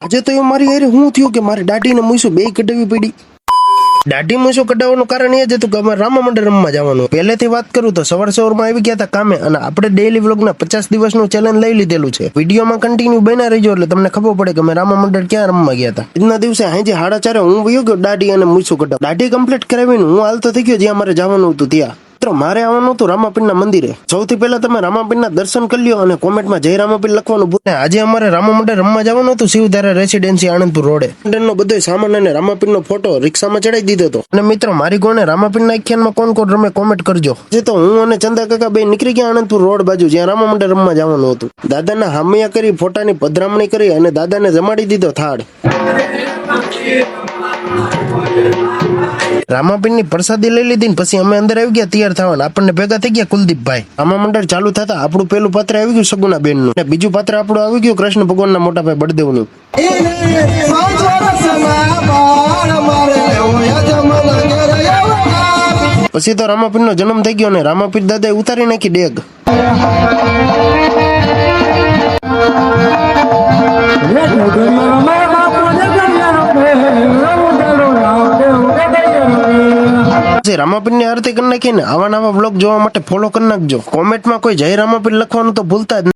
આજે તો એવું મારી યાર હું થયું કે મારી દાઢીને મૂછું બે કઢાવી પડી. દાઢી મૂછું કઢાવવાનું કારણ એ જ હતું કે અમારે રામા મંડળ રમવા જવાનું. પહેલેથી વાત કરું તો સવારમાં આવી ગયા હતા કામે, અને આપણે ડેઈલી વ્લોગના 50 દિવસનું ચેલેન્જ લઈ લીધેલું છે. વિડીયોમાં કન્ટિન્યુ બના રહીજો એટલે તમને ખબર પડે કે અમે રામા મંડળ ક્યાં રમવા ગયા હતા. આજના દિવસે હાંજે 4:30 હું વયો ગયો દાઢી અને મૂછું કઢાવ. દાઢી કમ્પ્લીટ કરાવીને હું હાલતો થઈ ગયો જ્યાં મારે જવાનું હતું ત્યાં. મારે આવવાનું હતું રામાપીરના મંદિરે. સૌથી પહેલા તમે રામાપીરના દર્શન કરી લ્યો અને કોમેન્ટમાં જય રામાપીર લખવાનું ભૂલ. આજે અમારે રામા મંડળ રમવા જવાનું હતું શિવધારા રેસિડેન્સી આણંદપુર રોડે. મંડળનો બધો સામાન અને રામાપીરનો ફોટો રિક્ષામાં ચડાવી દીધો હતો. અને મિત્રો મારી કોને રામાપીરના આખ્યાનમાં કોણ કોણ રમે કોમેન્ટ કરજો. જે તો હું અને ચંદા કાકા બે નીકળી ગયા આણંદપુર રોડ બાજુ જ્યાં રામા મંડળ રમવા જવાનું હતું. દાદાના હામિયા કરી ફોટાની પધરામણી કરી અને દાદાને જમાડી દીધો થાળ. રામાપીરની પ્રસાદી લઈ લીધી ને પછી અમે અંદર આવી ગયા તૈયાર થવાના. આપણને ભેગા થઈ ગયા કુલદીપભાઈ. રામા મંડળ ચાલુ થતા આપણું પેલું પાત્ર આવી ગયું સગુના બેન નું, અને બીજું પાત્ર આપણું આવી ગયું કૃષ્ણ ભગવાનના મોટા ભાઈ બળદેવનું. પછી તો રામાપીરનો જન્મ થઈ ગયો અને રામાપીર દાદાએ ઉતારી નાખી ડેગ. રામાપીરની આરતી કરી નાખીને આવા નવા બ્લોગ જોવા માટે ફોલો કરી નાખજો. કોમેન્ટમાં કોઈ જય રામાપીર લખવાનું તો ભૂલતા જ નહીં.